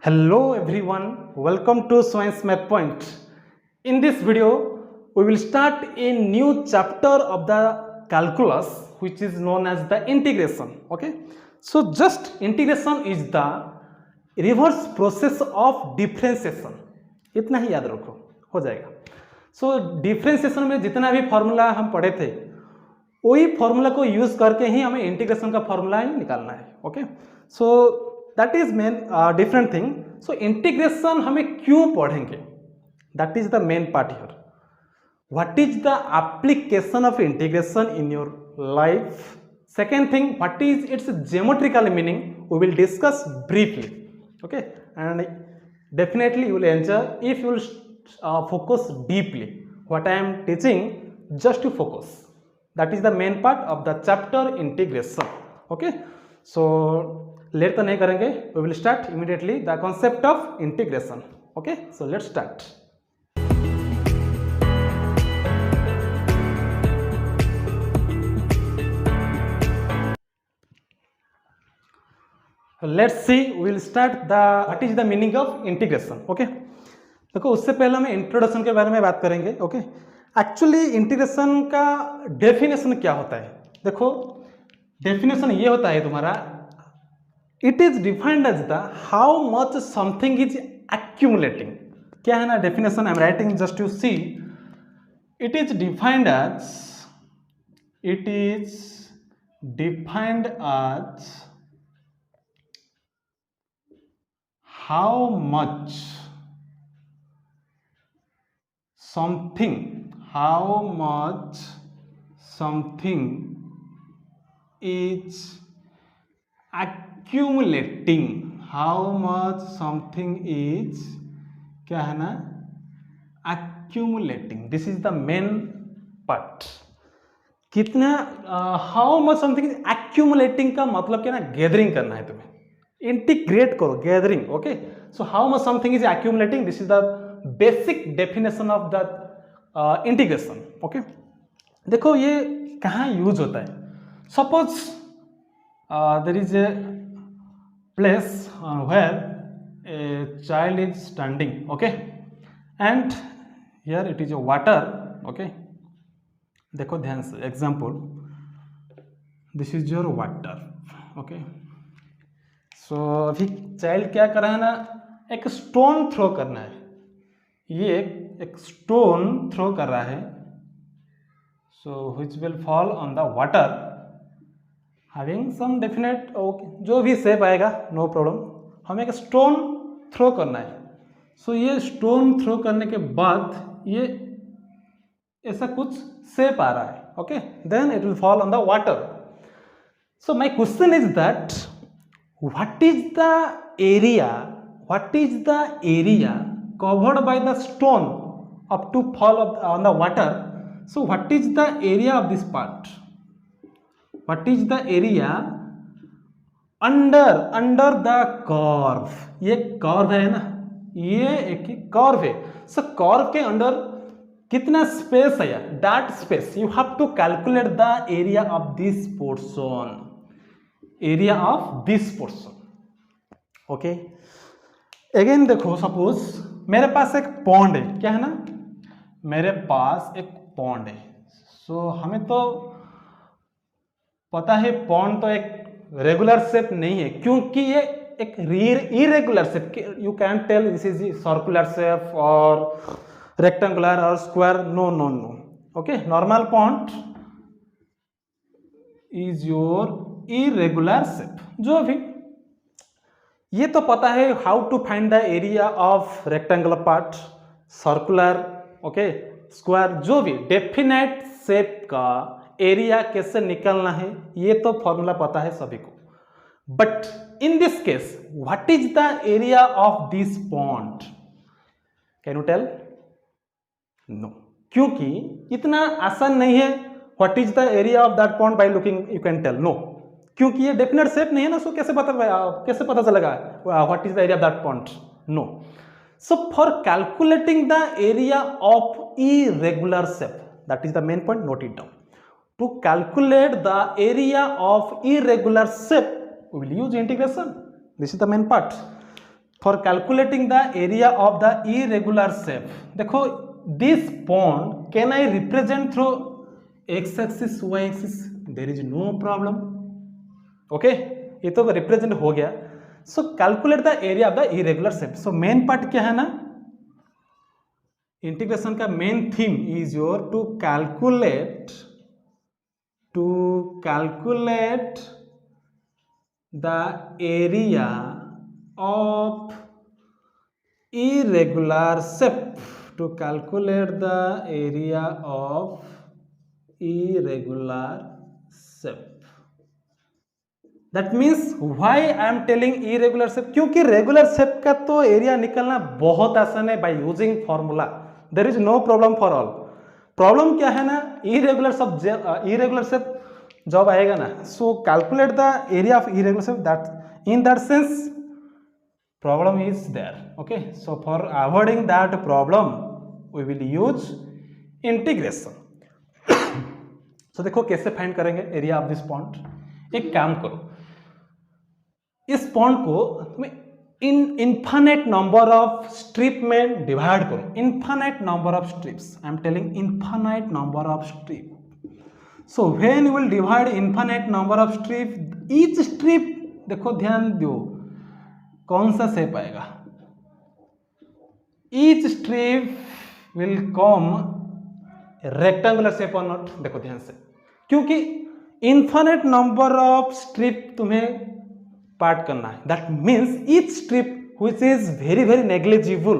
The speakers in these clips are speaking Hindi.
Hello everyone, welcome to Science Math Point. In this video, we will start a new chapter of the calculus which is known as the integration. Okay, so just integration is the reverse process of differentiation. इतना ही याद रखो, हो जाएगा. So differentiation में जितना भी फॉर्मूला हम पढ़े थे वही फॉर्मूला को यूज करके ही हमें इंटीग्रेशन का फॉर्मूला ही निकालना है. Okay, so that is main different thing. So integration हमें क्यों पढ़ेंगे, that is the main part here. What is the application of integration in your life. Second thing, what is its geometrical meaning, we will discuss briefly. Okay, and definitely you will enjoy if you will focus deeply what I am teaching, just to focus. That is the main part of the chapter integration. Okay, so late तो नहीं करेंगे, we will start immediately the concept of integration. Okay, so let's start. Let's see, we will start the what is the meaning of integration. Okay, देखो उससे पहले हम इंट्रोडक्शन के बारे में बात करेंगे. ओके, एक्चुअली इंटीग्रेशन का डेफिनेशन क्या होता है. देखो डेफिनेशन ये होता है तुम्हारा, it is defined as the how much something is accumulating. क्या है ना definition, I am writing just to see. It is defined as how much something is accumulating. How much something is क्या है ना accumulating. This is the main part. कितना how much something is accumulating का मतलब क्या ना, गैदरिंग करना है तुम्हें, इंटीग्रेट करो, gathering. Okay, so how much something is accumulating, this is the basic definition of the integration. Okay, देखो ये कहाँ यूज होता है. Suppose there is a place where a child is standing. Okay, and here it is a water. Okay, देखो ध्यान से, example, this is your water. Okay, so अभी चाइल्ड क्या कर रहा है ना, एक स्टोन थ्रो करना है. ये एक स्टोन थ्रो कर रहा है, so which will fall on the water having some definite. Okay, जो भी शेप आएगा नो प्रॉब्लम, हमें एक स्टोन थ्रो करना है. सो ये स्टोन थ्रो करने के बाद ये ऐसा कुछ शेप आ रहा है. Okay, then it will fall on the water. So my question is that what is the area covered by the stone up to fall on the water. So what is the area of this part, what is the area under the curve. ये कर्व है ना, ये एक कर्व है. सो कर्व के अंडर कितना स्पेस है, that space you have to calculate the area of this portion, area of this portion. Okay, again देखो, सपोज मेरे पास एक पॉन्ड है. क्या है ना, मेरे पास एक पॉन्ड है. सो हमें तो पता है पॉन्ड तो एक रेगुलर शेप नहीं है, क्योंकि ये एक irregular shape. You can tell this is circular shape और रेक्टेंगुलर और square. No no no. Okay, normal pond is your irregular shape. जो भी ये तो पता है how to find the area of rectangular part, circular, okay, square, जो भी डेफिनेट शेप का एरिया कैसे निकालना है ये तो फॉर्मूला पता है सभी को. But in this case what is the area of this pond, can you tell? No, क्योंकि इतना आसान नहीं है. What is the area of that pond by looking you can tell. No, क्योंकि ये डेफिनेट शेप नहीं है ना. सो कैसे पता चलेगा what is the area of that point. No. So for calculating the area of irregular shape, that is the main point, note it down. To calculate the area of irregular shape we will use integration. This is the main part. For calculating the area of the irregular shape, देखो this point can I represent through X axis Y axis, there is no problem. Okay, ये तो रिप्रेजेंट हो गया। So calculate the area of the irregular shape. So main part क्या है ना, इंटीग्रेशन का main theme is your to calculate the area of irregular shape, to calculate the area of irregular shape। that means why I am telling irregular shape, क्योंकि रेगुलर शेप का तो एरिया निकलना बहुत आसान है by using formula, there is no problem for all. Problem क्या है ना, इरेगुलर शेप जब आएगा ना, so calculate the area of irregular shape, that in that sense problem is there। okay, so for avoiding that problem we will use integration। so देखो कैसे फाइंड करेंगे एरिया ऑफ दिस पॉइंट। एक काम करो, इस पॉइंट को तुम्हें इनफाइनाइट नंबर ऑफ स्ट्रिप में डिवाइड करो, infinite number of strips, I am telling infinite number of strip. So when you will divide infinite number of strip, each strip, देखो ध्यान दो कौन सा शेप आएगा, each strip will come rectangular shape और नॉट। देखो ध्यान से, क्योंकि इनफाइनाइट नंबर ऑफ स्ट्रिप तुम्हें पार्ट करना है, that means each strip which is very very negligible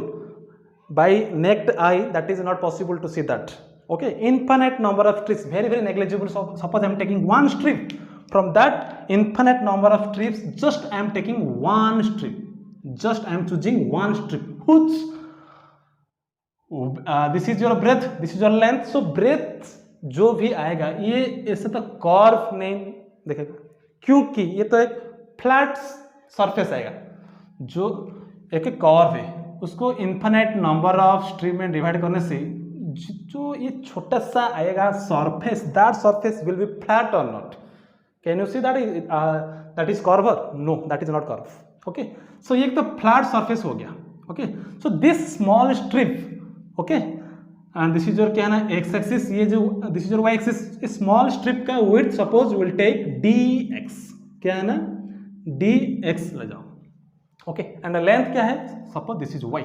bye necked eye, that is not possible to see that. Okay, infinite number of strips very very negligible. Suppose I am taking one strip, from that infinite number of strips just I am taking one strip, just I am choosing one strip, which this is your breadth, this is your length। so breadth जो भी आएगा ये ऐसे तो कर्व नहीं देखेगा, क्योंकि ये तो एक फ्लैट सरफेस आएगा, जो एक कर्व है उसको इन्फिनिट नंबर ऑफ स्ट्रिप में डिवाइड करने से जो ये छोटा सा आएगा surface, that surface will be flat और not. Can you see that that is curve? No, that is not curve। okay, so ये तो flat surface हो गया। okay, so this small strip, okay, and this is your क्या ना x axis, ये जो this is your y axis, इस small strip का width suppose will take dx, क्या है ना dx ले जाओ। okay, and the length क्या है, suppose this is y,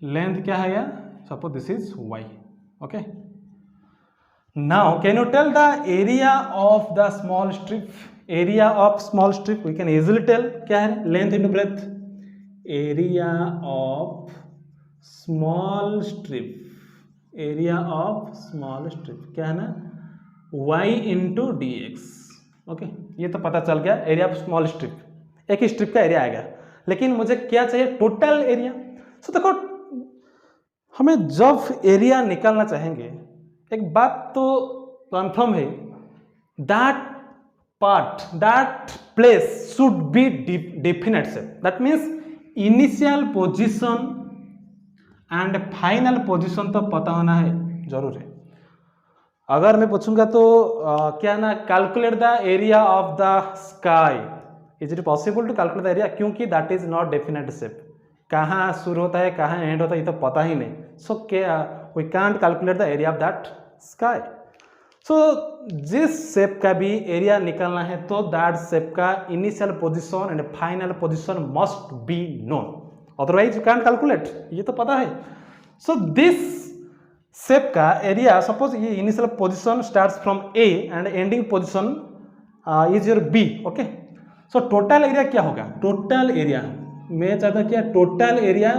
length क्या है यार, suppose this is y। okay, now can you tell the area of the small strip? area of small strip we can easily tell, क्या है, length into breadth, area of small strip, area of small strip क्या है ना y into dx। ओके, ये तो पता चल गया एरिया ऑफ स्मॉल स्ट्रिप, एक ही स्ट्रिप का एरिया आएगा, लेकिन मुझे क्या चाहिए, टोटल एरिया। सो देखो हमें जब एरिया निकालना चाहेंगे, एक बात तो कंफर्म है, that part, that place should be definite shape, that means initial position and final position तो पता होना है जरूर है। अगर मैं पूछूंगा तो क्या ना calculate the area of the sky, is it possible to calculate the area, क्योंकि that is not definite shape, कहाँ शुरू होता है कहाँ एंड होता है ये तो पता ही नहीं। So we can't calculate the area of that sky. So जिस शेप का भी एरिया निकालना है तो दैट शेप का initial position and final position must be known, otherwise you can't calculate, ये तो पता है। सो दिस शेप का एरिया, सपोज ये initial position starts from A and ending position is your B. Okay, so total area क्या होगा, टोटल एरिया मैं चाहता क्या, टोटल एरिया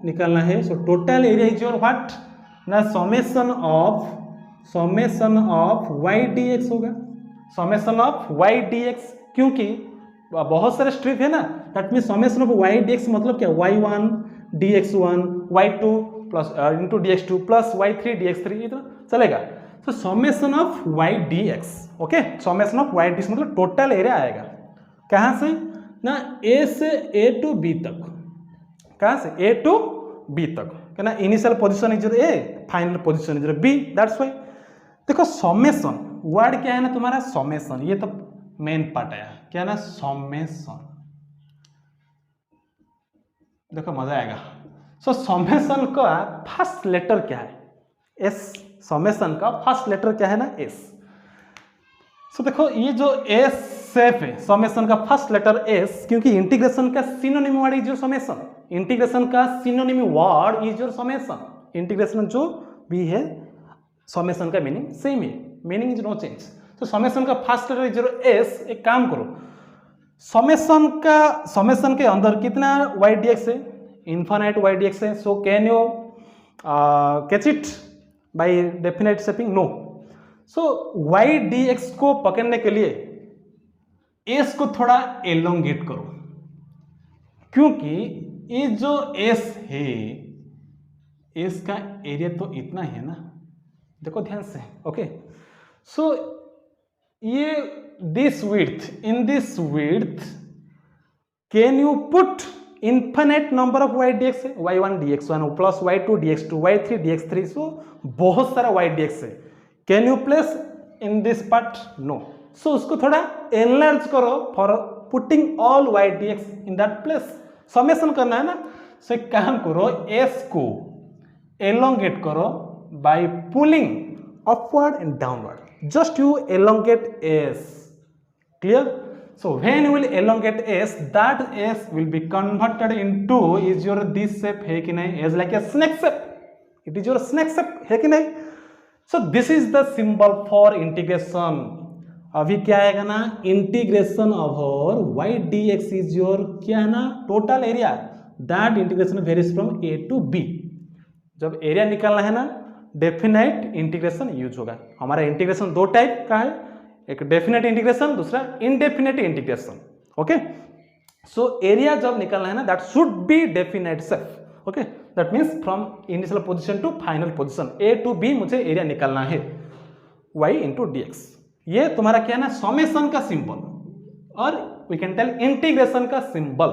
निकालना है। So total area is your what ना, summation of Y D X होगा, summation of Y D X, क्योंकि बहुत सारे स्ट्रिप है ना, that mean summation of Y D x मतलब क्या, y1 dx1 y2 plus into dx2 plus y3 dx3, इतना चलेगा। तो summation of Y D x, okay, summation of Y D x मतलब टोटल एरिया आएगा कहाँ से ना, ए से ए टू बी तक, कहाँ से ए टू बी तक, क्या ना initial position is A, final position is B, that's why. देखो समेशन वर्ड क्या है ना तुम्हारा, समेशन, ये तो मेन पार्ट आया, क्या ना समेशन। देखो मजा आएगा। सो समेशन का फर्स्ट लेटर क्या है? एस। समेशन का फर्स्ट लेटर क्या है ना? एस। सो देखो ये जो एस सेफ है, समेशन का फर्स्ट लेटर एस, क्योंकि इंटीग्रेशन का synonym word is your summation. Integration का synonym word is your summation. Integration जो भी है, समेशन का मीनिंग सेम है, मीनिंग इज नो चेंज। तो समेशन का first letter is your S. एक काम करो, समेशन के अंदर कितना वाई डी एक्स है? इन्फानाइट वाई डी एक्स है। So can you catch it by definite shaping? No. सो वाई डी एक्स को पकड़ने के लिए एस को थोड़ा एलोंगेट करो, क्योंकि ये जो एस है, एस का एरिया तो इतना है ना, देखो ध्यान से। ओके, सो ये this width, in this width can you put infinite number of y dx है? y1 dx1 plus y2 dx2 y3 dx3, so बहुत सारा y dx है। can you place in this part? no। so उसको थोड़ा enlarge करो for putting all y dx in that place। Summation करना है ना, so एक काम करो, s को elongate करो by pulling upward and downward। just you elongate s। clear? so when you will elongate s, that s will be converted into is your this shape है कि नहीं? as like a snake shape, it is your snake shape है कि नहीं? so this is the symbol for integration। अभी क्या आएगा ना? integration over y dx is your क्या है ना? total area। that integration varies from a to b। जब एरिया निकालना है ना, डेफिनेट इंटीग्रेशन यूज होगा। हमारा इंटीग्रेशन दो टाइप का है, एक डेफिनेट इंटीग्रेशन, दूसरा indefinite integration. Okay, so area जब निकालना है ना, that should be definite self. Okay, that means from initial position to final position, A to B मुझे एरिया निकालना है, y इंटू डी एक्स। ये तुम्हारा क्या है ना? समेशन का सिंबल, और वी कैन टेल इंटीग्रेशन का सिंबल।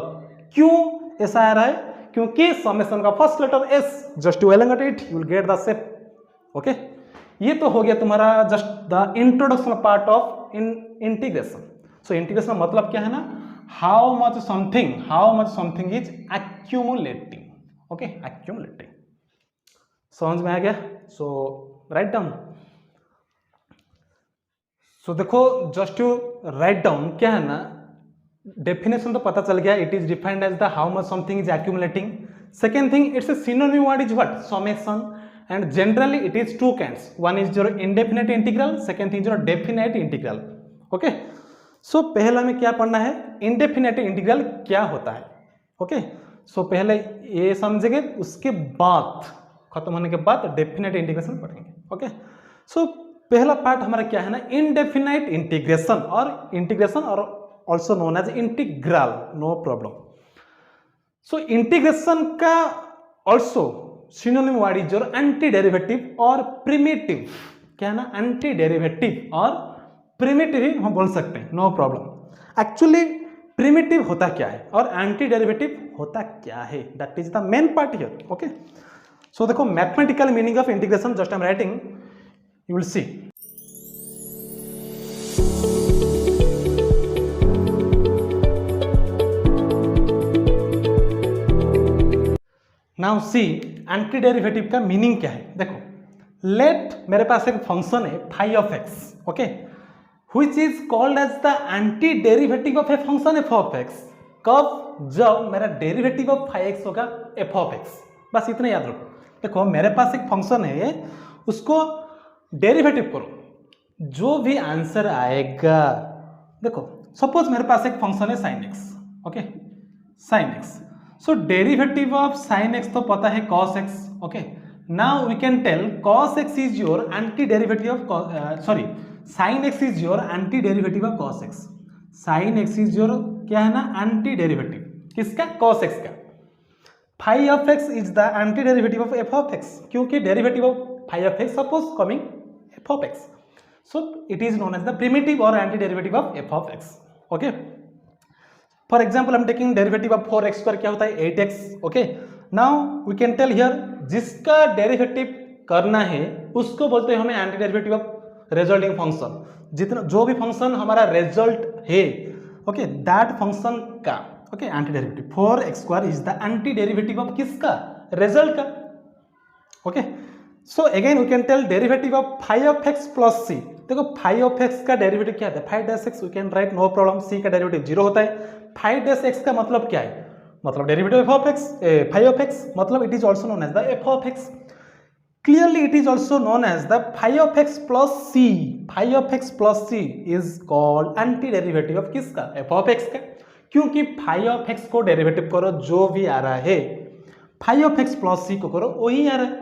क्यों ऐसा आ रहा है? क्योंकि समेशन का first letter S, just to elongate it you will get the shape. Okay, ये तो हो गया तुम्हारा just the introduction part of integration. So integration मतलब क्या है ना? How much something is accumulating. Okay, accumulating. समझ में आ गया? सो राइट डाउन। सो देखो, जस्ट टू राइट डाउन क्या है ना, डेफिनेशन तो पता चल गया, it is defined as the how much something is accumulating. Second thing, it's a synonym word is what? Summation. and generally it is two kinds, one is your indefinite integral, second thing is your definite integral। okay, so पहला में क्या पढ़ना है? indefinite integral क्या होता है। okay, so पहले ये समझेंगे, उसके बाद खत्म होने के बाद definite integration पढ़ेंगे। okay, so पहला पार्ट हमारा क्या है ना? indefinite integration और integration और also known as integral, no problem। so integration का also synonym word is your anti derivative और प्रिमिटिव। क्या है ना? एंटी डेरिवेटिव और प्रिमिटिव हम बोल सकते हैं, नो प्रॉब्लम। एक्चुअली प्रिमिटिव होता क्या है और एंटी डेरिवेटिव होता क्या है, that is the main part here. Okay, so देखो, mathematical meaning of integration, just I am writing, you will see. Now see, anti derivative का मीनिंग क्या है? देखो, लेट मेरे पास एक फंक्शन है phi of X, okay, which is called as the anti derivative of a function F of X. कब? जब मेरा डेरिवेटिव ऑफ फाई एक्स होगा एफ ऑफ एक्स। बस इतना याद रखो। देखो, मेरे पास एक फंक्शन है, उसको डेरिवेटिव करो, जो भी आंसर आएगा, देखो सपोज मेरे पास एक फंक्शन है sine x, okay, sine x. So derivative of sine x तो पता है cos x, okay. Now we can tell cos x is your anti derivative of sine x is your anti derivative of cos x। Sine x is your क्या है ना, एंटी डेरिवेटिव किसका? cos x का। Phi of x is the anti derivative of f of x, क्योंकि derivative of phi of x suppose coming f of x, so it is known as the primitive or antiderivative of f of x, okay। For example, I'm taking derivative of 4x square, क्या होता है 8x, okay। Now we can tell here, जिसका डेरिवेटिव करना है उसको बोलते हैं हमें anti derivative of resulting function. जितना जो भी फंक्शन हमारा रिजल्ट है, ओके, दैट फंक्शन का okay anti derivative 4x² is the anti derivative of किसका, रिजल्ट का। Okay so again we can tell derivative of phi of x plus c. देखो फाई ऑफ एक्स का डेरिवेटिव क्या है, phi dash x we can write no problem, c का डेरिवेटिव 0 होता है। फाई डैश एक्स का मतलब क्या है, मतलब derivative f of x, phi of x, मतलब it is also known as the f of x. Clearly it is also known as the phi of x plus c. Phi of x plus c is called antiderivative of किसका, f of x का, क्योंकि phi of x को डेरिवेटिव करो जो भी आ रहा है, phi of x plus c को करो वही आ रहा है,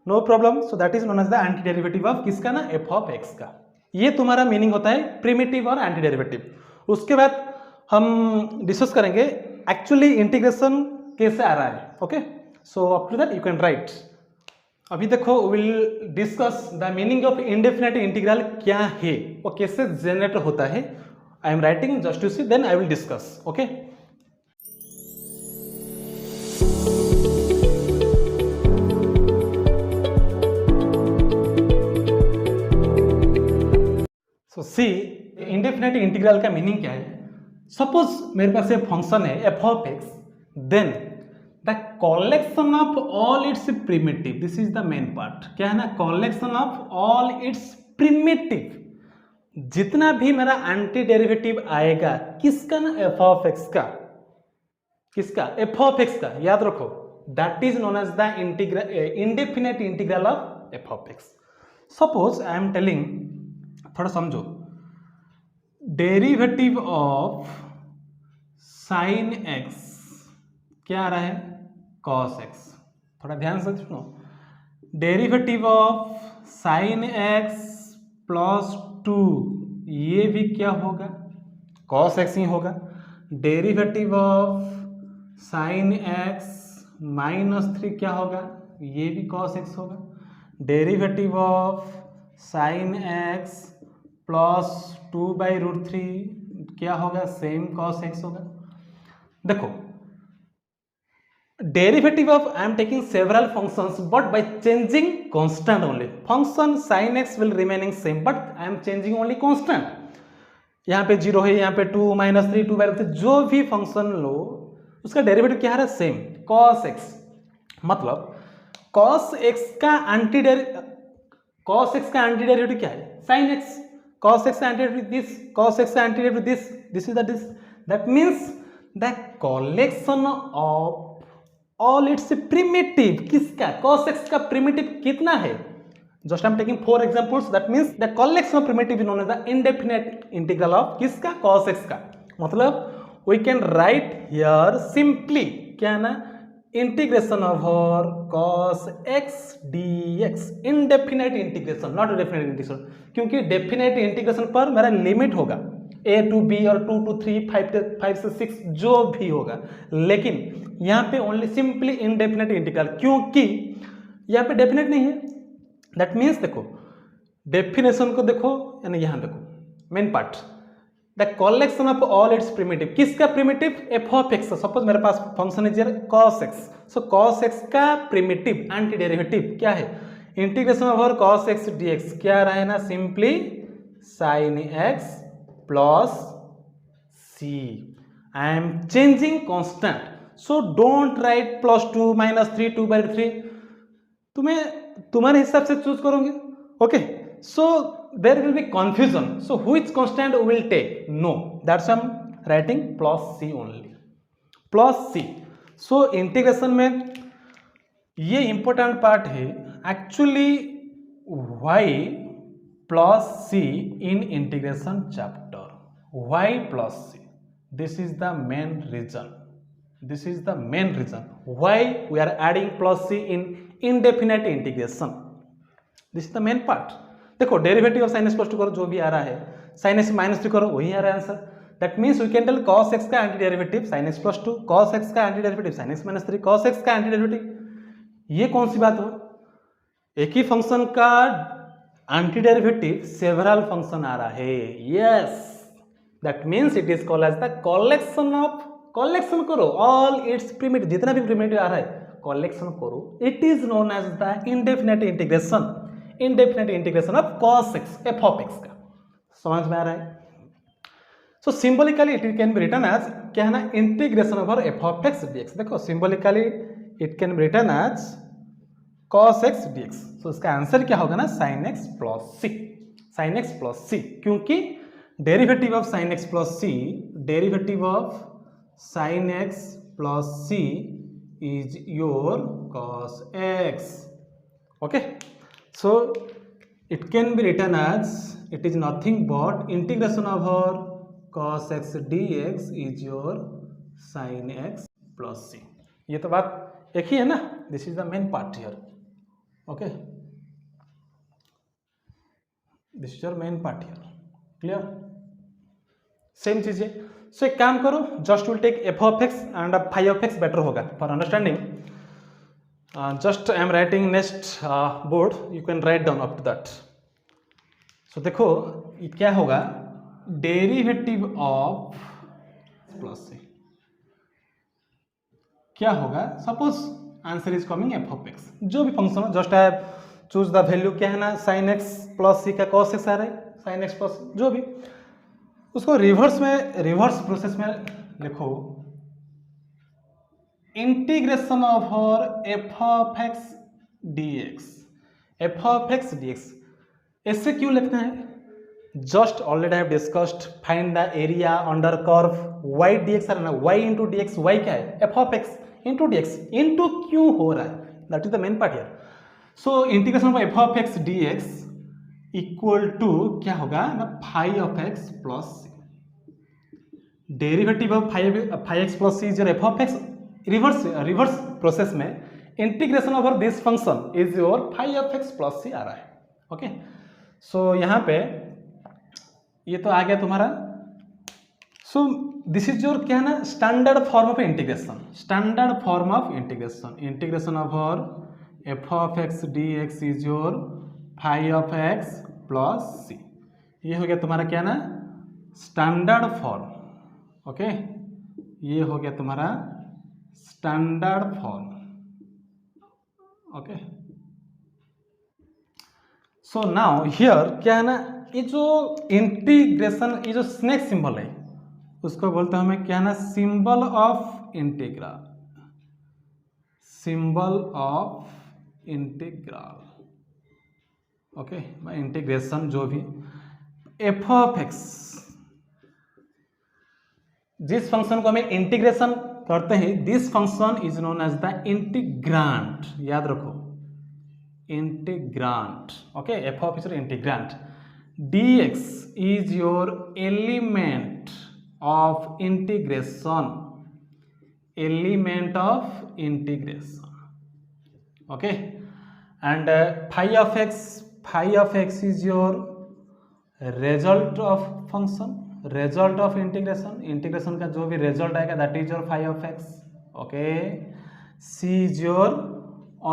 no problem. So that is known as the anti derivative of किसका ना, f of x का। ये तुम्हारा मीनिंग होता है प्रिमिटिव और एंटी डेरिवेटिव। उसके बाद हम डिस्कस करेंगे एक्चुअली इंटीग्रेशन कैसे आ रहा है। Okay so up to that you can write. अभी देखो will discuss the meaning of indefinite integral क्या है, वो कैसे जनरेट होता है। I am writing just to see, then I will discuss. Okay so see indefinite integral का मीनिंग क्या है। सपोज मेरे पास एक फंक्शन है f of x, then the collection of all its primitive, this is the main part. क्या है ना, कॉलेक्शन ऑफ ऑल इट्स प्रिमिटिव, जितना भी मेरा एंटी डेरिवेटिव आएगा किसका ना, एफ ऑफ एक्स का, किसका, एफ ऑफ एक्स का, याद रखो that is known as the indefinite integral of f of x. Suppose I am telling, थोड़ा समझो, डेरिवेटिव ऑफ साइन एक्स क्या आ रहा है, कॉस एक्स। थोड़ा ध्यान से सुनो, derivative of sine x plus 2 ये भी क्या होगा, कॉस एक्स ही होगा। डेरिवेटिव ऑफ साइन एक्स -3 क्या होगा, ये भी कॉस एक्स होगा। Derivative of sine x plus 2/√3 क्या होगा, सेम कॉस एक्स होगा। देखो derivative of I am taking several functions but by changing constant only, function sin x will remaining same but I am changing only constant। यहाँ पे 0 है, यहाँ पे 2 -3 2/3, जो भी फंक्शन लो उसका डेरिवेटिव क्या है, सेम cos x। मतलब cos x का एंटी डेरिवेटिव क्या है, sin x। cos x का anti derivative this, cos x का anti derivative this is the this, that means the collection of all its primitive, किसका, cos x का प्रिमिटिव कितना है, just I am taking 4 examples, that means the collection of primitive is known as the indefinite integral of किसका, cos x का। मतलब we can write here simply क्या है ना, integration of cos x dx, indefinite integration, not definite integration, क्योंकि डेफिनेट इंटीग्रेशन पर मेरा लिमिट होगा a to b और 2 to 3 5 से 6 जो भी होगा, लेकिन यहाँ पे ओनली सिंपली इनडेफिनेट इंटीग्रल, क्योंकि यहाँ पे डेफिनेट नहीं है। दैट मीन्स देखो डेफिनेशन को देखो, यानी यहाँ देखो main part, the collection of all its primitive, किसका primitive, f of x. Suppose मेरे पास फंक्शन है cos x, so cos x का प्रिमिटिव एंटी डेरिवेटिव क्या है, integration of cos x dx क्या रहा है ना, simply sin x plus c। I am changing constant, so don't write +2 -3 2/3, तुम्हारे हिसाब से चूज करोगे। Okay so there will be confusion, so which constant we will take, no that's I am writing +c only, +c। So integration में ये इंपॉर्टेंट पार्ट है actually, why +c in integration chapter, y +c, this is the main reason, this is the main reason why we are adding +c in indefinite integration, this is the main part। देखो डेरिवेटिव ऑफ sin x +2 करो जो भी आ रहा है, sin x -3 करो वही आ रहा है answer, that means we can tell cos x का anti derivative sin x +2, cos x का anti derivative sin x -3, cos x का एंटी डेरिवेटिव। ये कौन सी बात हो, एक ही फंक्शन का एंटी डेरिवेटिव सेवरल फंक्शन आ रहा है, yes that means it is called as the collection of, collection करो ऑल इट्स प्रिमिटिव, जितना भी प्रिमिटिव आ रहा है कलेक्शन करो, it is known as the indefinite integration, indefinite integration of cos x, f of x का। समझ में आ रहा है। So symbolically it can be written as क्या है ना integration over f of x dx. देखो symbolically it can be written as cos x dx। So इसका आंसर क्या होगा ना sin x plus c, sin x plus c, क्योंकि derivative of sin x plus c, derivative of sin x plus c is your cos x। Okay, so it can be written as it is nothing but integration over cos x dx is your sin x plus c. ये तो बात एक ही है ना, this is the main part here. Okay, this is your main part here, clear? Same चीज है। सो एक काम करो, just will take f of x and phi of x, better होगा for understanding. Just I am writing next board, you can write down up to that. So देखो ये क्या होगा, डेरिवेटिव ऑफ प्लस से क्या होगा, suppose answer is coming F of x, जो भी फंक्शन हो, just I choose the value क्या है ना sin x प्लस सी का cos x आ रहा है, sin x प्लस जो भी, उसको रिवर्स में, रिवर्स प्रोसेस में लिखो, integration of f of x d x, f of x d x. ऐसे क्यों लिखना है, just already I have discussed find the area under curve y dx है ना, y into d x, y क्या है f of x into d x, into क्यों हो रहा है, that is the main part here. So integration of f of x d x equal to क्या होगा ना phi of x plus c, derivative of phi x plus c is your f of x, reverse process में integration over this function is your phi of x plus c आ रहा है। ओके, सो यहाँ पे ये तो आ गया तुम्हारा। सो दिस इज योर क्या है ना standard form of integration, standard form of integration, integration over f of x d x is your phi of x plus c. ये हो गया तुम्हारा क्या ना स्टैंडर्ड फॉर्म। ओके, ये हो गया तुम्हारा standard form. Okay, so now here क्या है ना, ये जो इंटीग्रेशन, ये जो स्नेक सिंबल है उसको बोलते हैं हमें क्या है ना symbol of integral, symbol of integral. Okay, integration जो भी एफ ऑफ एक्स, जिस फंक्शन को हमें इंटीग्रेशन करते हैं, this function is known as the integrand, याद रखो integrand. Okay, f of is integrand, dx is your element of integration, element of integration. Okay, and phi of x is your result of function, result of integration, integration का जो भी result आएगा that is your phi of x. Okay, c is your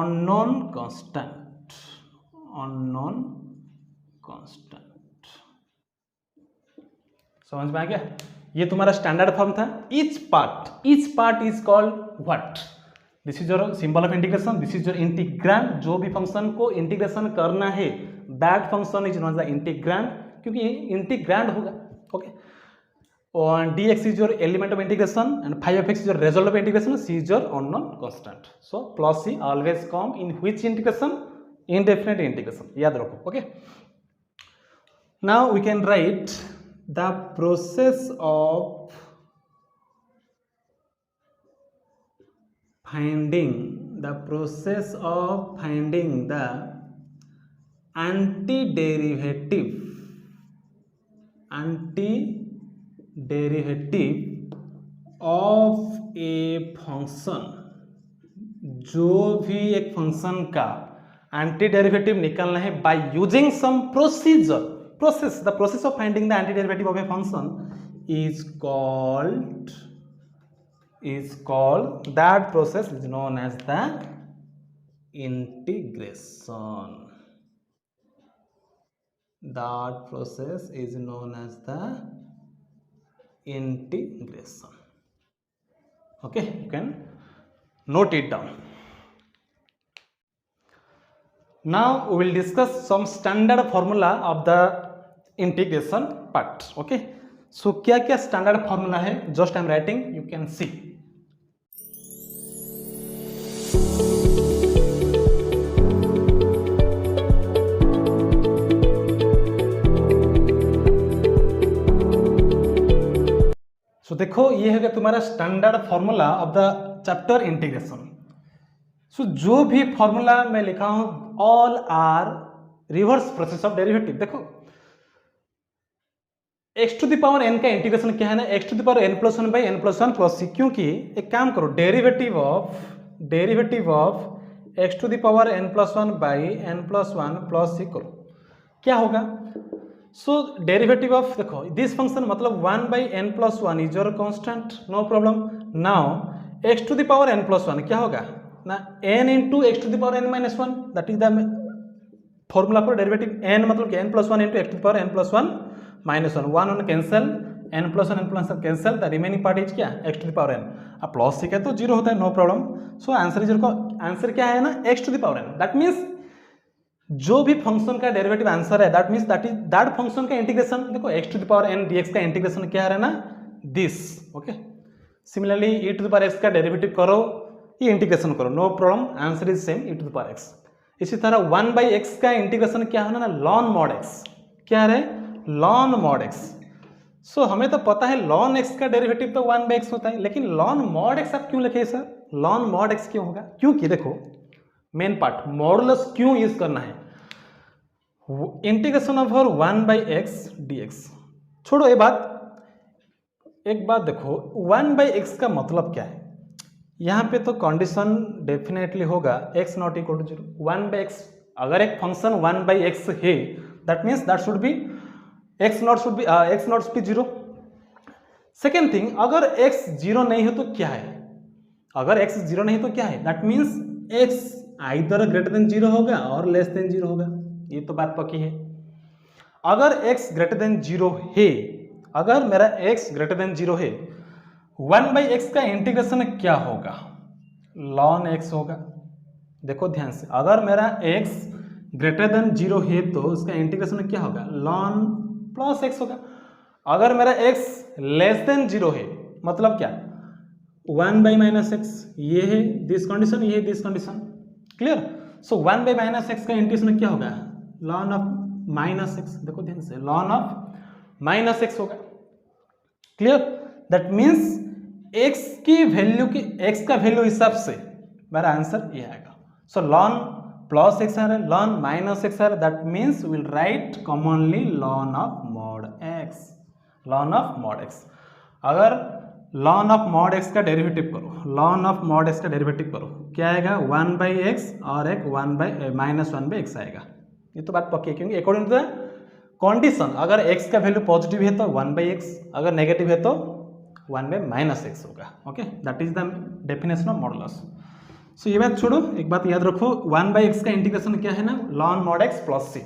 unknown constant, unknown constant। समझ में आ गया, ये तुम्हारा स्टैंडर्ड फॉर्म था। Each part is called what, this is your symbol of integration, this is your integrand, जो भी फंक्शन को इंटीग्रेशन करना है that function is known as the integrand, क्योंकि ये इंटीग्रांड होगा। ओके, और dx is your element of integration and phi of x is your result of integration, c is your unknown constant. So plus c always come in which integration, indefinite integration, याद रखो। Okay, now we can write the process of finding the antiderivative of a function, जो भी एक फंक्शन का एंटी डेरिवेटिव निकालना है by using some procedure, the process of finding the antiderivative of a function is called, that process is known as the integration, that process is known as the integration. Okay, you can note it down. Now we will discuss some standard formula of the integration part. Okay, so क्या क्या स्टैंडर्ड फॉर्मूला है, just I am writing, you can see. So देखो ये है तुम्हारा standard formula of the chapter integration. So जो भी फॉर्मूला मैं लिखा हूं all are reverse process of derivative. देखो x to the power n का इंटीग्रेशन क्या है ना, x to the power n plus one by n plus one plus c, क्योंकि एक काम करो derivative of x to the power n plus one by n plus one plus c करो, क्या होगा। सो डेरिवेटिव ऑफ देखो दिस फंक्शन मतलब 1 by n plus one is your constant, no problem. Now x to the power n plus one क्या होगा ना, n into x to the power n minus one, that is the formula for derivative. n मतलब क्या, n plus one into x to the power n plus one minus one, one one cancel, n plus one cancel, the remaining part is क्या, x to the power n। अब प्लस सी का तो जीरो होता है, no problem. So answer is answer क्या है ना, x to the power n। That means जो भी फंक्शन का डेरिवेटिव आंसर है दैट मीन्स दैट फंक्शन का इंटीग्रेशन। देखो x to the power n dx का इंटीग्रेशन क्या है ना, this, okay. Similarly e to the power x का डेरिवेटिव करो, ये इंटीग्रेशन करो, no problem, answer is same, e to the power x। इसी तरह 1 बाई x का इंटीग्रेशन क्या होना ना, ln mod x, क्या है ln mod x। सो हमें तो पता है ln x का डेरिवेटिव तो 1 बाई x होता है, लेकिन ln mod x आप क्यों लिखे सर, ln mod x क्यों होगा, क्योंकि देखो मेन पार्ट मॉडुलस क्यों यूज करना है, integration of 1 by x d x. छोड़ो ये बात, एक बात देखो 1 बाई एक्स का मतलब क्या है, यहाँ पे तो कंडीशन डेफिनेटली होगा x not equal to zero. 1 by x, अगर एक फंक्शन 1 बाई एक्स है that means that should be x not be zero. Second thing, अगर x जीरो नहीं हो तो क्या है, अगर x जीरो नहीं तो क्या है, that means x either greater than zero होगा और लेस देन जीरो होगा, ये तो बात पक्की है। अगर x ग्रेटर देन जीरो है, अगर मेरा x ग्रेटर देन जीरो है, 1 बाई एक्स का इंटीग्रेशन क्या होगा, ln x होगा। देखो ध्यान से, अगर मेरा x ग्रेटर देन जीरो है तो उसका इंटीग्रेशन क्या होगा, ln प्लस x होगा। अगर मेरा x लेस देन जीरो है मतलब क्या, 1 बाई माइनस एक्स, ये है दिस कंडीशन, ये है this condition, clear. So 1 by minus x का इंटीग्रेशन क्या होगा, ln ऑफ माइनस एक्स। देखो ध्यान से, ln ऑफ माइनस एक्स होगा, क्लियर। दैट मीन्स x की वैल्यू की, x का वैल्यू हिसाब से मेरा आंसर ये आएगा। सो ln प्लस एक्स आ रहा है, ln माइनस एक्स आ रहा है, that means will write commonly ln of mod x, ln of mod x। अगर ln ऑफ मॉड x का डेरिवेटिव करो, ln ऑफ मॉड x का डेरिवेटिव करो, क्या आएगा 1 बाई एक्स और एक 1 बाई माइनस 1 बाई एक्स आएगा, ये तो बात पक्की है, क्योंकि अकॉर्डिंग टू द कंडीशन अगर x का वैल्यू पॉजिटिव है तो 1 बाई एक्स, अगर नेगेटिव है तो 1 बाई माइनस एक्स होगा, okay. That is the definition of modulus. So ये बात छोड़ो, एक बात याद रखो, 1 बाई एक्स का इंटीग्रेशन क्या है ना, ln mod x plus c.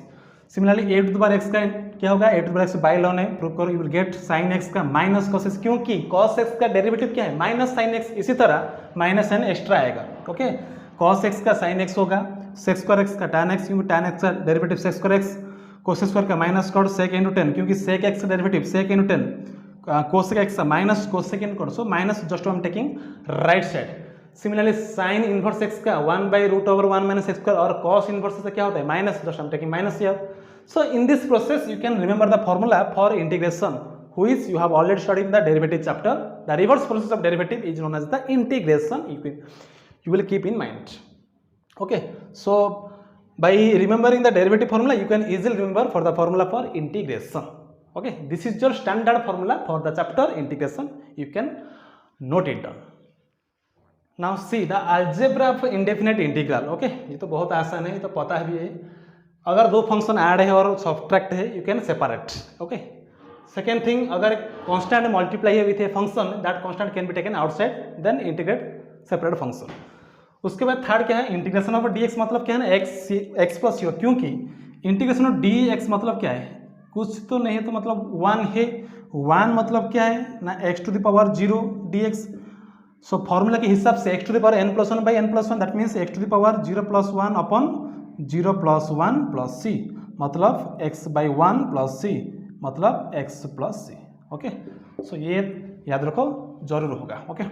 Similarly a to the power x का क्या होगा, a to the power x by ln है, प्रूव करो, you will get sin x का माइनस cos x, क्योंकि cos x का डेरिवेटिव क्या है माइनस sin x, इसी तरह माइनस n एक्स्ट्रा आएगा, ओके। cos x का sin x होगा, sec स्क्वायर x का tan x, क्योंकि tan x का derivative sec square x, cos square का minus cos sec into tan, क्योंकि sec x का derivative sec into tan, cos x का minus cos sec into cos, so minus just I am taking right side. Similarly sin inverse x का 1 by root over 1 minus x square, और cos इनवर्स से क्या होता है minus, just I am taking minus here. So in this process you can remember the formula for integration which you have already studied in the derivative chapter. The reverse process of derivative is known as the integration. You will keep in mind. Okay. So by remembering the derivative formula you can easily remember for the formula for integration. Okay. This is your standard formula for the chapter integration. You can note it down. Now see the algebra of indefinite integral. Okay. ये तो बहुत आसान है, ये तो पता है भी है। अगर दो फंक्शन ऐड है और सब्ट्रैक्ट है you can separate, okay. Second thing, अगर कांस्टेंट मल्टीप्लाई है with a function that constant can be taken outside, then integrate separate function. उसके बाद थर्ड क्या है, इंटीग्रेशन ऑफ dx मतलब क्या है ना, x प्लस सी, क्योंकि इंटीग्रेशन ऑफ dx मतलब क्या है, कुछ तो नहीं है तो मतलब 1 है, 1 मतलब क्या है ना x to the power 0 dx। So formula के हिसाब से x to the power n plus 1 by n plus 1, that means x to the power 0 plus 1 upon 0 plus 1 plus c, मतलब x बाई 1 प्लस सी मतलब x plus c, okay, so ये याद रखो, जरूर होगा। ओके,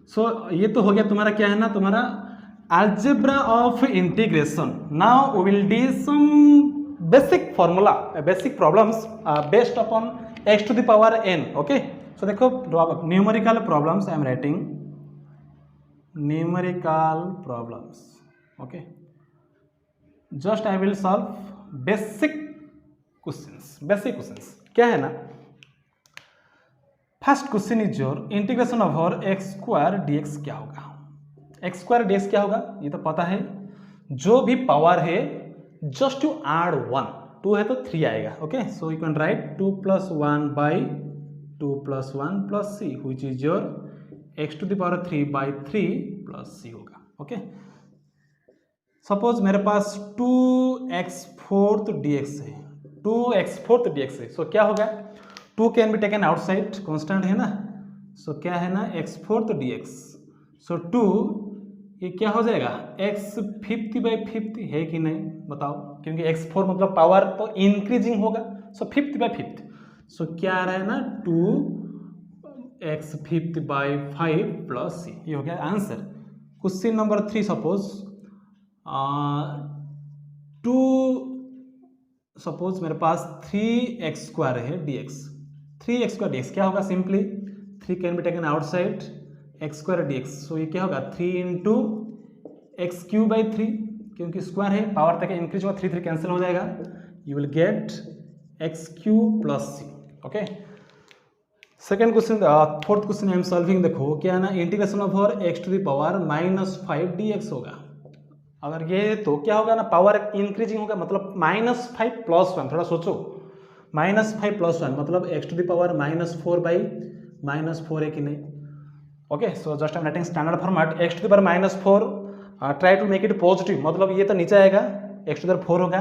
सो ये तो हो गया तुम्हारा क्या है ना, तुम्हारा algebra of integration. Now we will do some basic formula, basic problems based upon x to the power n. Okay, so देखो numerical problems I am writing, numerical problems. Okay, just I will solve basic questions. basic questions क्या है ना, first question is your integration over x square dx क्या होगा। एक्स स्क्वायर dx क्या होगा ये तो पता है, जो भी पावर है जस्ट टू ऐड 1, 2 है तो 3 आएगा। Okay, so you can write 2 + 1 / 2 + 1 + c which is your x to the power 3/3 + c होगा। ओके, सपोज मेरे पास 2x4 dx है, 2x4 dx है, सो क्या होगा, 2 can be taken outside, constant है ना, सो क्या है ना x4 dx, सो 2 ये क्या हो जाएगा x 50/50 है कि नहीं बताओ, क्योंकि x4 मतलब पावर तो इंक्रीजिंग होगा, सो 50/50, सो क्या आ रहा है ना 2x 50/5 + c, ये हो गया answer. Question number 3, suppose 2 suppose मेरे पास 3x² है dx, 3x² dx क्या होगा, simply 3 can be taken outside, x² dx, सो ये क्या होगा 3 × x³/3, क्योंकि स्क्वायर है पावर तक इंक्रीज होगा, 3 कैंसिल हो जाएगा, you will get x³ + c। Okay, second question, fourth question I am solving, देखो क्या है ना, integration over x to the power -5 dx होगा। अगर ये तो क्या होगा ना, पावर इंक्रीजिंग होगा, मतलब -5 + 1, थोड़ा सोचो, -5 + 1 मतलब x टू द पावर -4/-4 है कि नहीं। Okay, so just I am writing standard format, x to the power -4, try to make it positive, मतलब ये तो नीचे आएगा, x टू द पावर 4 होगा,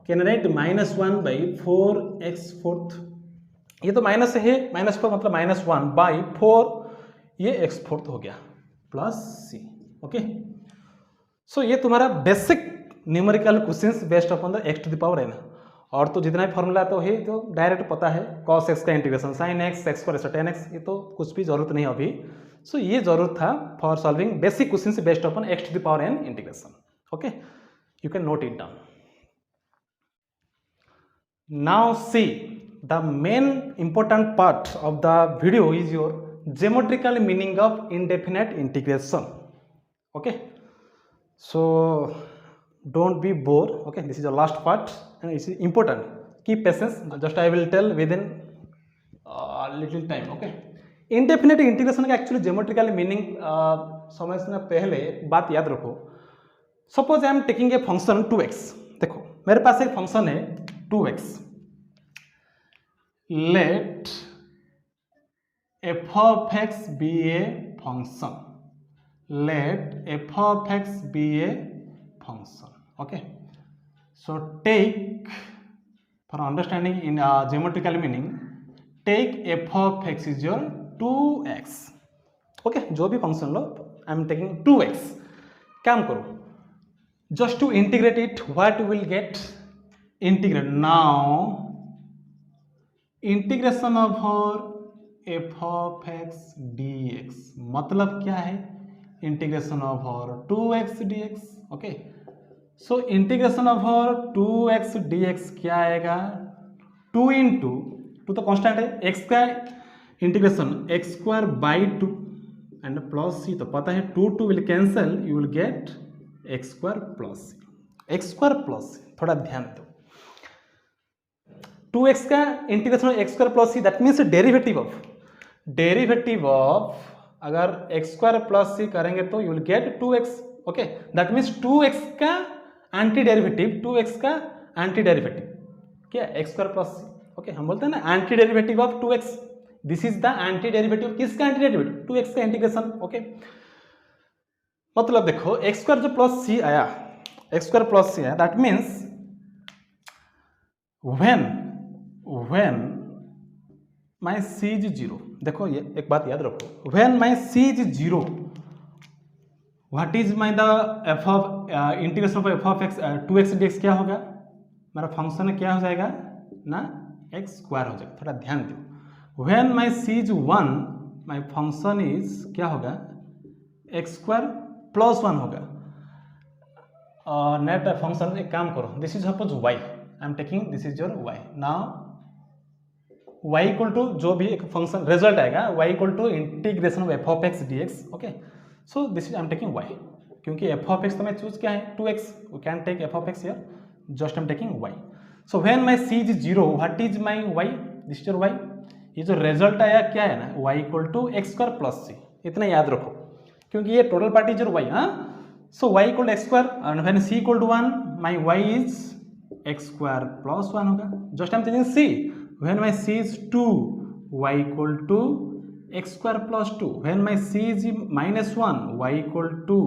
कैन राइट -1/4x4, ये तो माइनस है, -4 मतलब -1/4, ये x4 हो गया + c। ओके, सो ये तुम्हारा basic numerical questions based upon the x to the power n, और तो जितना भी फॉर्मूला तो है तो डायरेक्ट पता है, cos x का integration sin x, x² tan x, ये तो कुछ भी जरूरत नहीं अभी, सो ये जरूरत था for solving basic questions based upon x to the power n integration. Okay, you can note it down. Now see the main important part of the video is your geometrical meaning of indefinite integration. Okay, so don't be bored. Okay, this is the last part and it's important, keep patience, just I will tell within little time. Okay, indefinite integration का एक्चुअली ज्योमेट्रिकल मीनिंग समझने पहले बात याद रखो, suppose I am taking a function 2x, देखो मेरे पास एक फंक्शन है 2x, let f of x be a function, let f of x be a function. Okay, so take, for understanding in geometrical meaning, take f of x is your 2x. Okay, जो भी function low, I am taking 2x, काम करो, just to integrate it, what you will get, integrate, now integration of f of x dx, मतलब क्या है, integration over 2x dx। Okay, so integration over 2x dx क्या आएगा, 2 × 2 तो कांस्टेंट है, x का इंटीग्रेशन x²/2 एंड +c, तो पता है 2 will cancel, you will gate x² + c, x² + c, थोड़ा ध्यान दो, 2x का integration x² + c, that means derivative of अगर x² + c करेंगे तो you will gate 2x। Okay, that means 2x का एंटी डेरिवेटिव, 2x का एंटी डेरिवेटिव क्या, x² + c। ओके, हम बोलते हैं ना anti derivative of 2x, this is the anti derivative, किसका एंटी डेरिवेटिव, 2x का इंटीग्रेशन। ओके, मतलब देखो x² जो +c आया, x² + c आया, that means when my c is 0, देखो ये एक बात याद रखो, when my c is 0, what is my the f of integration of f of x 2x dx क्या होगा, मेरा फंक्शन क्या हो जाएगा ना, x² हो जाएगा, थोड़ा ध्यान दो, when my c is 1 my function is क्या होगा, एक्स स्क्वायर प्लस 1 होगा। नेट फंक्शन एक काम करो, this is suppose y, I am taking this is your y. Now y equal to जो भी एक फंक्शन रिजल्ट आएगा, y equal to integration of f of x d x. Okay, so this is I am taking y, क्योंकि एफ ऑफ एक्स तो मैं चूज क्या है 2x, we can take f of x here, just I am taking y. So when my c is 0 what is my y, this is your y. ये जो रिजल्ट आया क्या है ना, y equal to x square plus c, इतना याद रखो क्योंकि ये total part is your y. हाँ, so y equal to x square and when c equal to 1 my y is x square plus 1 होगा। Just I am changing c, when my c is 2 y equal to x square plus 2, when my c is -1 y equal to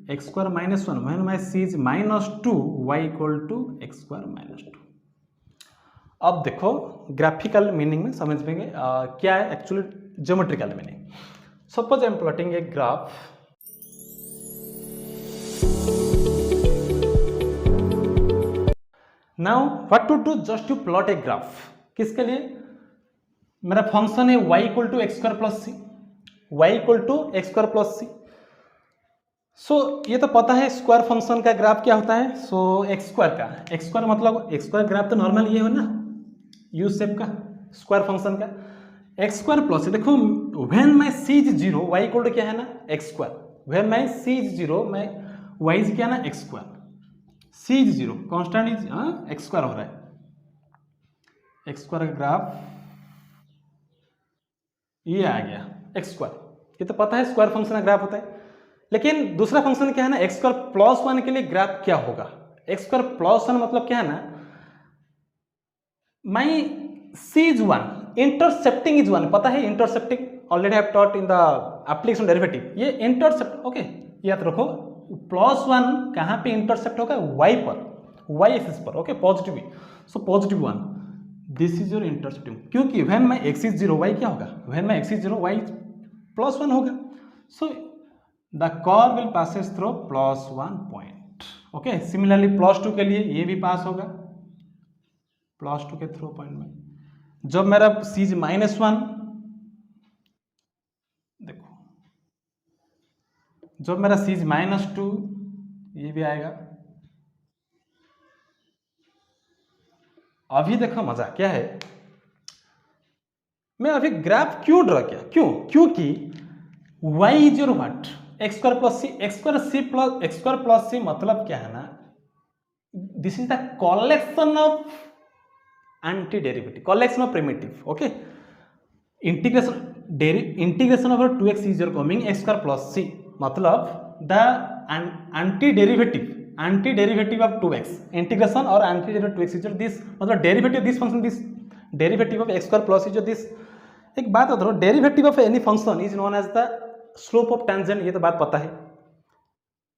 x square -1, when my c is -2 y equal to x square -2। अब देखो ग्राफिकल मीनिंग में समझ में क्या है actually geometrical meaning. Suppose I am plotting a graph, now what to do, just to plot a graph. किसके लिए, मेरा फंक्शन है y equal to x square plus c, y equal to x square plus c. So ये तो पता है स्क्वायर फंक्शन का ग्राफ क्या होता है। सो एक्स स्क्वायर का, एक्स स्क्वायर मतलब एक्स स्क्वायर ग्राफ तो नॉर्मल ये हो ना, यू शेप का स्क्वायर फंक्शन का एक्स स्क्वायर प्लस। देखो when my c is 0 y equal to क्या है ना x square, when my c is 0 my y is क्या ना x square, c is 0 constant is x square हो रहा है। एक्स स्क्वायर का ग्राफ ये आ गया एक्स स्क्वायर, ये तो पता है स्क्वायर फंक्शन का ग्राफ होता है। लेकिन दूसरा फंक्शन क्या है ना एक्स स्क्वायर प्लस 1 के लिए ग्राफ क्या होगा, एक्स स्क्वायर प्लस 1 मतलब क्या है ना, my c is 1 intercepting is 1, पता है intercepting, already have taught in the application derivative. ये इंटरसेप्ट, ओके याद रखो +1 कहाँ पे इंटरसेप्ट होगा, वाई पर, वाई एक्सिस पर। Okay, positive, so positive 1, this is your intercepting, क्योंकि when my x is 0 y क्या होगा, when my x is 0 y +1 होगा। So the curve will passes through +1 point. Okay, similarly +2 के लिए ये भी पास होगा +2 के थ्रू पॉइंट में। जब मेरा सी इज -1, देखो जब मेरा सी इज -2 ये भी आएगा। अभी देखो मजा क्या है, मैं अभी ग्राफ क्यों ड्रॉ किया, क्यों, क्योंकि y is your what x square plus c, x square plus c मतलब क्या है ना, this is the collection of anti derivative, collection of primitive. Okay, integration of 2x is your coming x square plus c, मतलब the anti derivative of 2x, integration और anti derivative 2x is your this, मतलब derivative this function, this derivative of x square plus is your this. एक बात बता दो, derivative of any function is known as the slope of tangent, ये तो बात पता है।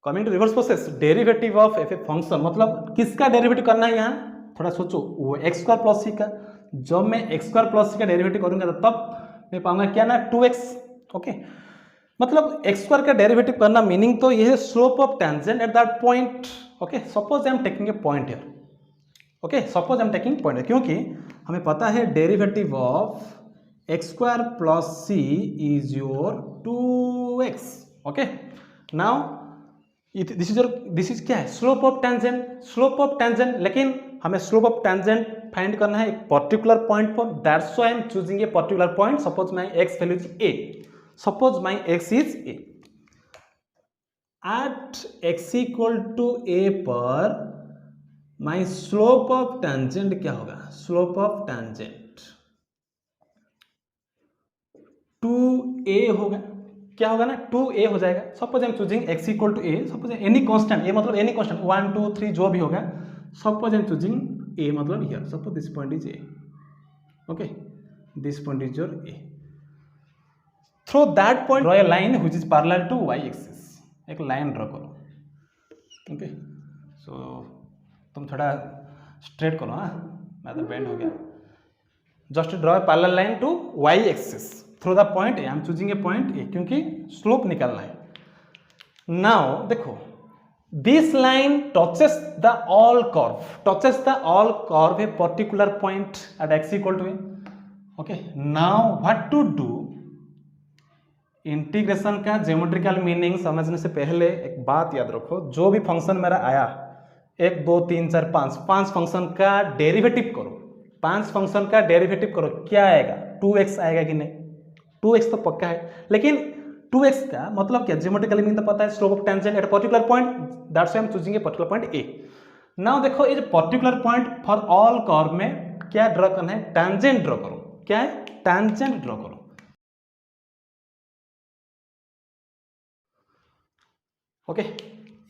Coming to reverse process, derivative of f a function मतलब किसका डेरिवेटिव करना है, यहाँ थोड़ा सोचो, वो एक्स स्क्वायर प्लस सी का। जब मैं एक्स स्क्वायर प्लस सी का डेरिवेटिव करूंगा तो तब मैं पाऊंगा क्या ना 2x। ओके, मतलब एक्स स्क्वायर का डेरिवेटिव करना मीनिंग तो ये है slope of tangent at that point. Okay, suppose I am taking a point here, okay suppose I am taking point, क्योंकि हमें पता है derivative of x square plus c is your 2x। Okay, now this is क्या है, slope of tangent, slope of tangent. लेकिन हमें स्लोप ऑफ टेंजेंट फाइंड करना है एक पर्टिकुलर पॉइंट पर, that's why I am choosing a particular point. Suppose my x value is a, suppose my x is a, at x equal to a पर माय स्लोप ऑफ टेंजेंट क्या होगा, स्लोप ऑफ टेंजेंट 2a होगा, क्या होगा ना 2a हो जाएगा। Suppose I am choosing x equal to a, suppose any constant, a मतलब एनी कांस्टेंट 1 2 3 जो भी होगा, suppose I am choosing a मतलब here, suppose this point is a। Okay, this point is your a, through that point draw a line which is parallel to y axis, एक लाइन ड्रॉ करो। ओके, सो तुम थोड़ा स्ट्रेट करो, हाँ मैं तो बेंड हो गया। Just draw a parallel line to y axis through the point a, I am choosing a point a क्योंकि स्लोप निकालना है। नाउ देखो this line touches the all curve, touches the all curve a particular point at x equal to a. Okay, now what to do, integration का ज्योमेट्रिकल मीनिंग समझने से पहले एक बात याद रखो, जो भी फंक्शन मेरा आया 1 2 3 4 5 फंक्शन का डेरिवेटिव करो, 5 फंक्शन का डेरिवेटिव करो, क्या आएगा? 2x आएगा कि नहीं? 2x तो पक्का है, लेकिन 2x का मतलब क्या? ज्योमेट्रिकल मीनिंग तो पता है, slope of tangent at a particular point, that's why I am choosing a particular point A. Now देखो ये particular point for all curve में क्या ड्रॉ करना है? टेंजेंट ड्रॉ करो। क्या है? टेंजेंट ड्रॉ करो। ओके,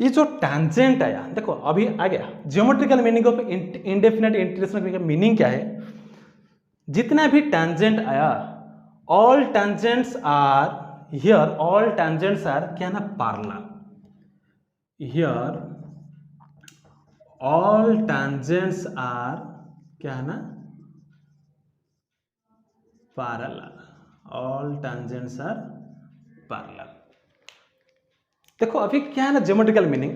ये जो टेंजेंट आया, देखो अभी आ गया geometrical meaning of indefinite integration का मीनिंग क्या है? जितना भी टेंजेंट आया, all tangents are here, all tangents are क्या ना? Parallel. Here all tangents are क्या है ना? Parallel. All tangents are parallel. देखो अभी क्या है ना ज्योमेट्रिकल मीनिंग,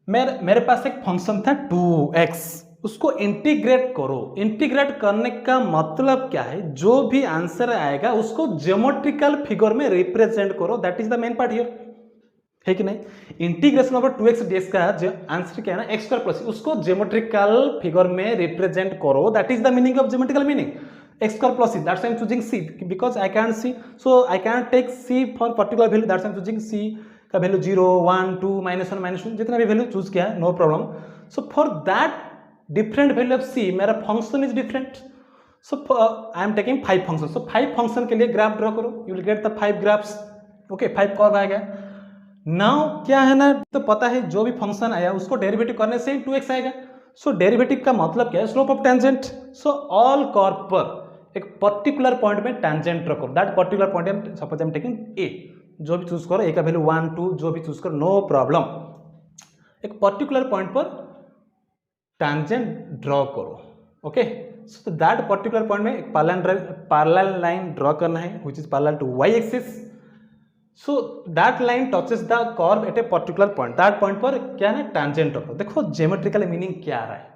मेरे पास एक फंक्शन था 2x, उसको इंटीग्रेट करो। इंटीग्रेट करने का मतलब क्या है? जो भी आंसर आएगा उसको ज्योमेट्रिकल फिगर में रिप्रेजेंट करो, that is the main part here, है कि नहीं? इंटीग्रेशन ओवर 2x dx का आंसर क्या है ना? x² प्लस, उसको ज्योमेट्रिकल फिगर में रिप्रेजेंट करो, that is the meaning of geometrical meaning. x² plus c, that's why I'm choosing c because I can't see, so I can't take c for particular value, that's why I'm choosing c का वैल्यू 0 1 2 -1 -2 जितना भी वैल्यू चूज किया है, no problem. So for that different value of c मेरा function is different, so I am taking 5 function. So 5 function के लिए ग्राफ ड्रॉ करो, you will get the 5 graphs. Okay, 5 curve आएगा। नाउ क्या है ना, तो पता है जो भी फंक्शन आया उसको डेरिवेटिव करने से 2x आएगा। सो डेरिवेटिव का मतलब क्या है? Slope of tangent. So all curve पर एक पर्टिकुलर पॉइंट में टेंजेंट ड्रॉ करो, that particular point suppose I am taking a, जो भी चूज करो, ए का वैल्यू 1 2 जो भी चूज करो, नो प्रॉब्लम। एक पर्टिकुलर पॉइंट पर टेंजेंट ड्रॉ करो। Okay, so that particular point में एक पैरेलल लाइन ड्रॉ करना है which is parallel to y axis. So that line touches the curve at a particular point, that point पर क्या है? टेंजेंट ड्रॉ करो। देखो ज्योमेट्रिकल मीनिंग क्या आ रहा है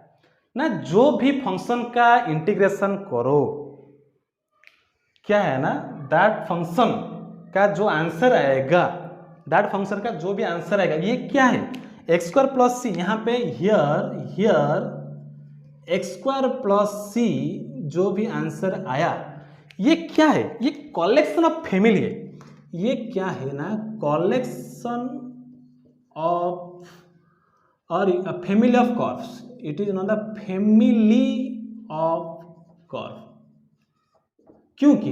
ना, जो भी फंक्शन का इंटीग्रेशन करो, क्या है ना, दैट फंक्शन का जो आंसर आएगा, दैट फंक्शन का जो भी आंसर आएगा, ये क्या है? x² प्लस सी, यहाँ पे हियर x² प्लस सी जो भी आंसर आया, ये क्या है? ये कलेक्शन ऑफ फैमिली है। ये क्या है ना? कलेक्शन ऑफ और family of curves, it is not the family of curve. क्योंकि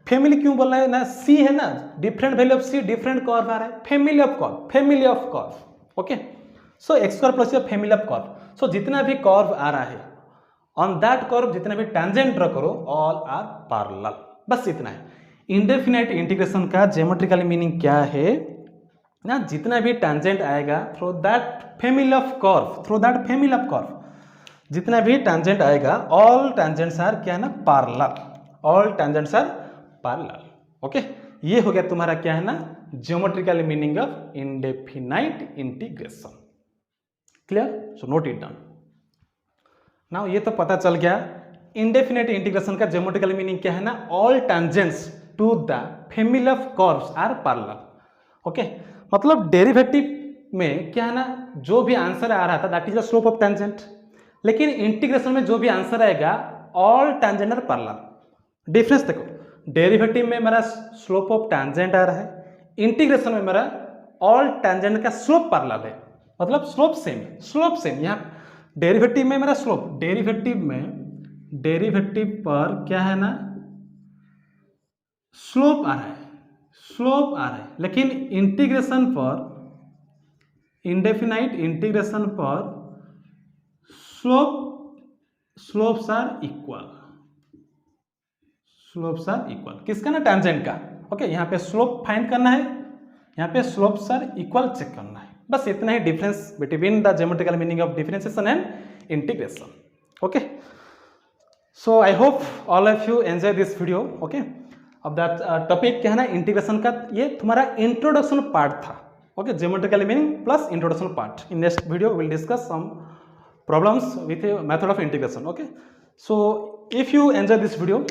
फैमिली क्यों बोल रहा है ना? सी है ना, different value of c, different curve आ रहा है, family of curve, family of curve. Okay, so x² plus family of curve. So जितना भी कर्व आ रहा है, ऑन दैट कर्व जितना भी टेंजेंट ड्रॉ करो, ऑल आर पैरेलल, बस इतना है। इंडेफिनाइट इंटीग्रेशन का ज्योमेट्रिकल मीनिंग क्या है ना? जितना भी टेंजेंट आएगा through that family of curve, through that family of curve, जितना भी टेंजेंट आएगा, ऑल टेंजेंट्स आर क्या है ना? Parallel, all tangents are parallel. Okay, ये हो गया तुम्हारा क्या है ना? Geometrical meaning of indefinite integration. Clear? So note it down. Now ये तो पता चल गया इंडेफिनाइट इंटीग्रेशन का ज्योमेट्रिकल मीनिंग क्या है ना? All tangents to the family of curves are parallel. Okay, मतलब डेरिवेटिव में क्या है ना, जो भी आंसर आ रहा था that is the slope of tangent, लेकिन इंटीग्रेशन में जो भी आंसर आएगा, all tangent are parallel. Difference देखो, डेरिवेटिव में मेरा स्लोप ऑफ टेंजेंट आ रहा है, इंटीग्रेशन में मेरा ऑल टेंजेंट का स्लोप पैरेलल है, मतलब स्लोप सेम है, स्लोप सेम। यहाँ डेरिवेटिव में मेरा स्लोप, डेरिवेटिव पर क्या है ना? स्लोप आ रहा है, स्लोप आ रहा है, लेकिन इंटीग्रेशन पर, इंडेफिनाइट इंटीग्रेशन पर slopes are equal, slopes are equal. किसका ना? टेंजेंट का। ओके, यहाँ पे स्लोप फाइंड करना है, यहाँ पे स्लोप्स आर इक्वल चेक करना है, बस इतना ही difference between the geometrical meaning of differentiation and integration. Okay, so I hope all of you enjoy this video. Okay, अब दैट टॉपिक क्या है ना, इंटीग्रेशन का, ये तुम्हारा इंट्रोडक्शन पार्ट था। Okay, geometrical meaning plus introduction part. In next video will discuss some problems with a method of integration. Okay, so if you enjoy this video,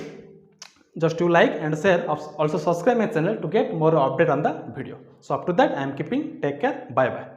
just you like and share. Also subscribe my channel to get more update on the video. So up to that, I am keeping. Take care. Bye bye.